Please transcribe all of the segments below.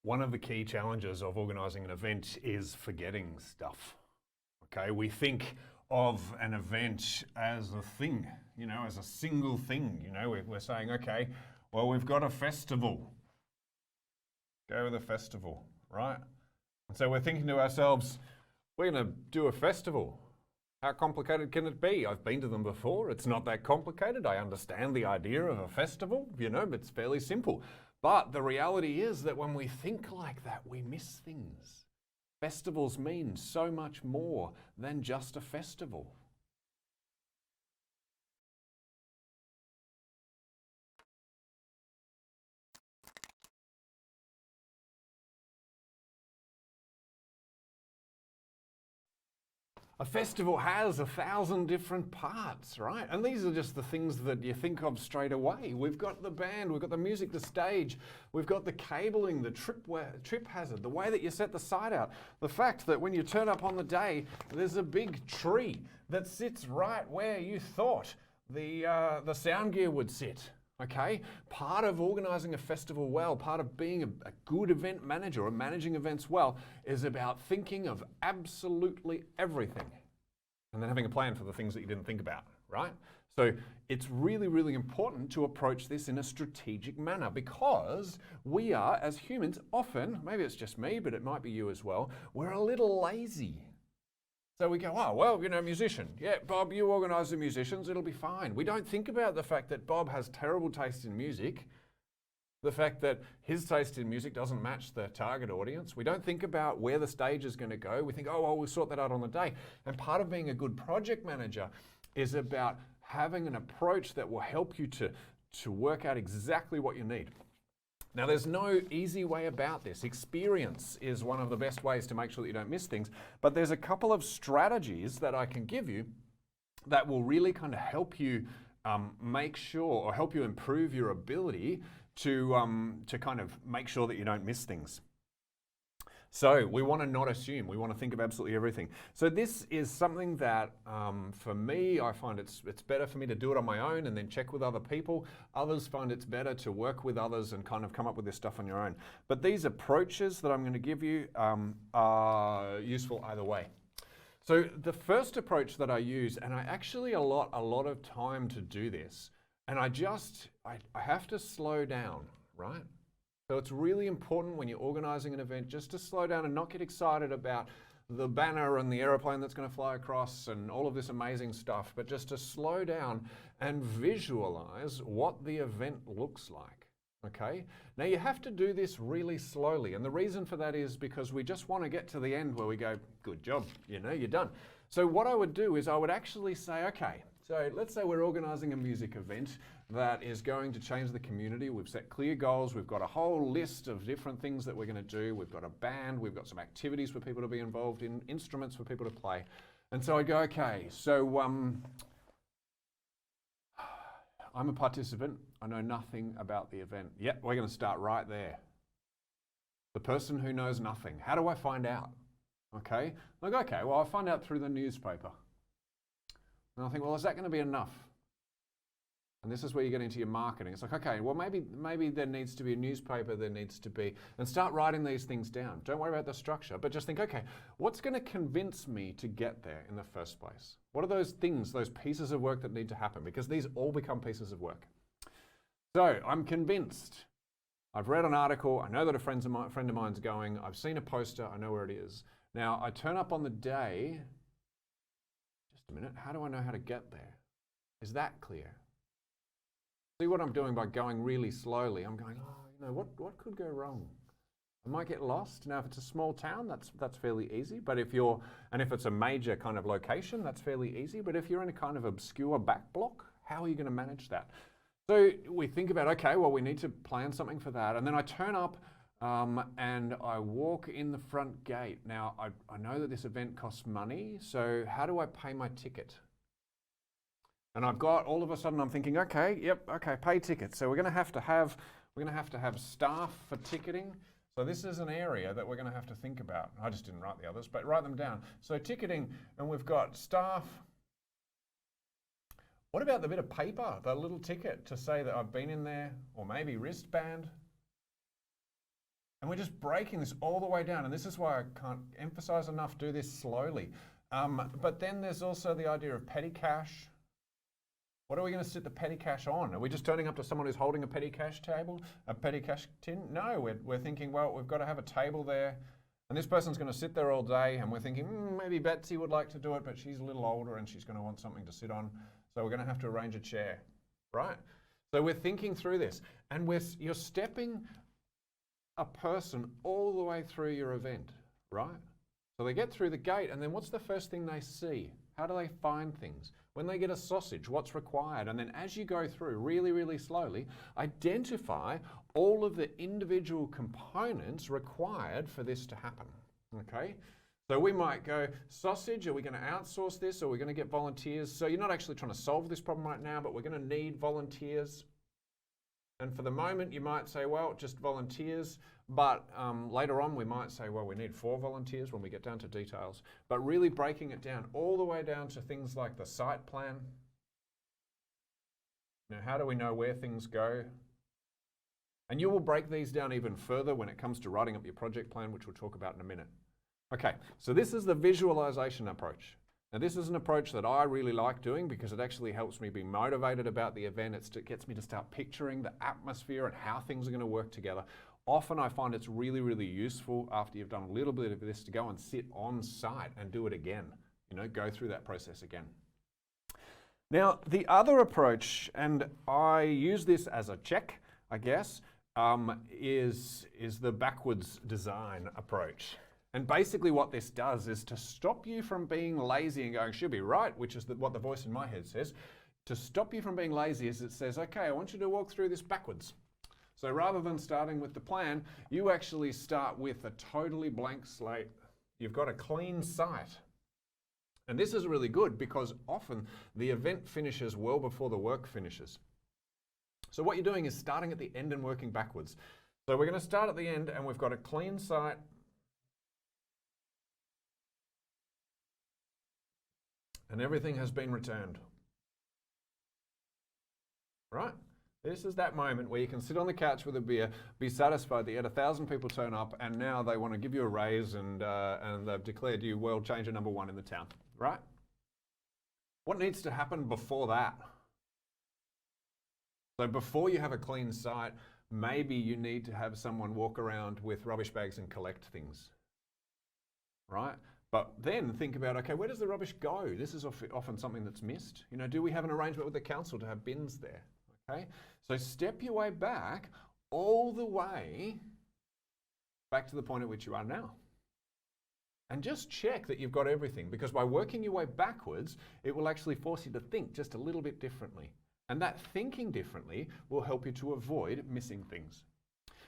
One of the key challenges of organising an event is forgetting stuff. Okay, we think of an event as a thing, as a single thing. We're saying, okay, well, we've got a festival. Go with a festival, right? And so we're thinking to ourselves, we're going to do a festival. How complicated can it be? I've been to them before. It's not that complicated. I understand the idea of a festival, it's fairly simple. But the reality is that when we think like that, we miss things. Festivals mean so much more than just a festival. A festival has 1,000 different parts, right? And these are just the things that you think of straight away. We've got the band, we've got the music, the stage, we've got the cabling, the trip hazard, the way that you set the site out, the fact that when you turn up on the day, there's a big tree that sits right where you thought the sound gear would sit. Okay, part of organising a festival well, part of being a good event manager or managing events well is about thinking of absolutely everything and then having a plan for the things that you didn't think about, right? So it's really, really important to approach this in a strategic manner because we are, as humans, often, maybe it's just me, but it might be you as well, we're a little lazy. So we go, oh, well, musician. Yeah, Bob, you organise the musicians, it'll be fine. We don't think about the fact that Bob has terrible taste in music, the fact that his taste in music doesn't match the target audience. We don't think about where the stage is going to go. We think, oh, well, we'll sort that out on the day. And part of being a good project manager is about having an approach that will help you to work out exactly what you need. Now, there's no easy way about this. Experience is one of the best ways to make sure that you don't miss things, but there's a couple of strategies that I can give you that will really kind of help you make sure or help you improve your ability to kind of make sure that you don't miss things. So we want to not assume. We want to think of absolutely everything. So this is something that, for me, I find it's better for me to do it on my own and then check with other people. Others find it's better to work with others and kind of come up with this stuff on your own. But these approaches that I'm going to give you are useful either way. So the first approach that I use, and I actually allot a lot of time to do this, and I have to slow down, right? So it's really important when you're organising an event just to slow down and not get excited about the banner and the aeroplane that's going to fly across and all of this amazing stuff, but just to slow down and visualise what the event looks like. Okay? Now you have to do this really slowly, and the reason for that is because we just want to get to the end where we go, good job, you're done. So what I would do is I would actually say, okay, so let's say we're organising a music event that is going to change the community. We've set clear goals. We've got a whole list of different things that we're going to do. We've got a band. We've got some activities for people to be involved in, instruments for people to play. And so I go, okay, so I'm a participant. I know nothing about the event. Yep, we're going to start right there. The person who knows nothing. How do I find out? Okay, I go, okay, well, I'll find out through the newspaper. And I think, well, is that going to be enough? And this is where you get into your marketing. It's like, okay, well, maybe there needs to be a newspaper, there needs to be, and start writing these things down. Don't worry about the structure, but just think, okay, what's going to convince me to get there in the first place? What are those things, those pieces of work that need to happen? Because these all become pieces of work. So I'm convinced. I've read an article. I know that a friend of mine's going. I've seen a poster. I know where it is. Now, I turn up on the day. Just a minute, how do I know how to get there? Is that clear? See what I'm doing by going really slowly? I'm going, what could go wrong? I might get lost. Now, if it's a small town, that's fairly easy. But if it's a major kind of location, that's fairly easy. But if you're in a kind of obscure back block, how are you going to manage that? So we think about, okay, well, we need to plan something for that. And then I turn up and I walk in the front gate. Now, I know that this event costs money, so how do I pay my ticket? And I've got, all of a sudden I'm thinking, okay, pay tickets. So we're going to have to have staff for ticketing. So this is an area that we're going to have to think about. I just didn't write the others, but write them down. So ticketing, and we've got staff. What about the bit of paper, the little ticket to say that I've been in there, or maybe wristband? And we're just breaking this all the way down. And this is why I can't emphasize enough, do this slowly. But then there's also the idea of petty cash. What are we going to sit the petty cash on? Are we just turning up to someone who's holding a petty cash table, a petty cash tin? No, we're thinking, well, we've got to have a table there. And this person's going to sit there all day, and we're thinking, maybe Betsy would like to do it, but she's a little older and she's going to want something to sit on. So we're going to have to arrange a chair, right? So we're thinking through this, and you're stepping a person all the way through your event, right? So they get through the gate, and then what's the first thing they see? How do they find things? When they get a sausage, what's required? And then as you go through really, really slowly, identify all of the individual components required for this to happen, okay? So we might go, sausage, are we going to outsource this? Or are we going to get volunteers? So you're not actually trying to solve this problem right now, but we're going to need volunteers. And for the moment, you might say, well, just volunteers. But later on, we might say, well, we need 4 volunteers when we get down to details. But really breaking it down all the way down to things like the site plan. Now, how do we know where things go? And you will break these down even further when it comes to writing up your project plan, which we'll talk about in a minute. Okay, so this is the visualization approach. Now, this is an approach that I really like doing because it actually helps me be motivated about the event. It gets me to start picturing the atmosphere and how things are going to work together. Often I find it's really, really useful after you've done a little bit of this to go and sit on site and do it again. You know, go through that process again. Now, the other approach, and I use this as a check, I guess, is the backwards design approach. And basically what this does is to stop you from being lazy and going, she'll be right, which is what the voice in my head says. To stop you from being lazy is it says, okay, I want you to walk through this backwards. So rather than starting with the plan, you actually start with a totally blank slate. You've got a clean site. And this is really good because often the event finishes well before the work finishes. So what you're doing is starting at the end and working backwards. So we're going to start at the end and we've got a clean site. And everything has been returned. Right? This is that moment where you can sit on the couch with a beer, be satisfied that you had 1,000 people turn up and now they want to give you a raise and they've declared you world changer #1 in the town, right? What needs to happen before that? So before you have a clean site, maybe you need to have someone walk around with rubbish bags and collect things, right? But then think about, okay, where does the rubbish go? This is often something that's missed. You know, do we have an arrangement with the council to have bins there? Okay, so step your way back all the way back to the point at which you are now. And just check that you've got everything, because by working your way backwards, it will actually force you to think just a little bit differently. And that thinking differently will help you to avoid missing things.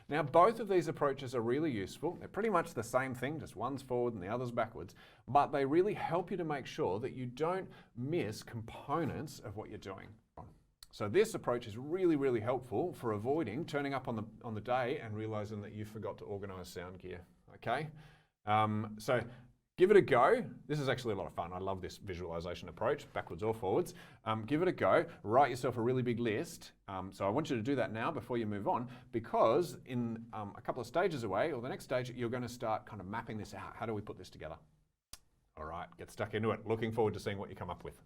Now, both of these approaches are really useful. They're pretty much the same thing, just one's forward and the other's backwards, but they really help you to make sure that you don't miss components of what you're doing. So this approach is really, really helpful for avoiding turning up on the day and realizing that you forgot to organize sound gear, okay? So give it a go. This is actually a lot of fun. I love this visualization approach, backwards or forwards. Give it a go. Write yourself a really big list. So I want you to do that now before you move on, because in a couple of stages away, or the next stage, you're going to start kind of mapping this out. How do we put this together? All right, get stuck into it. Looking forward to seeing what you come up with.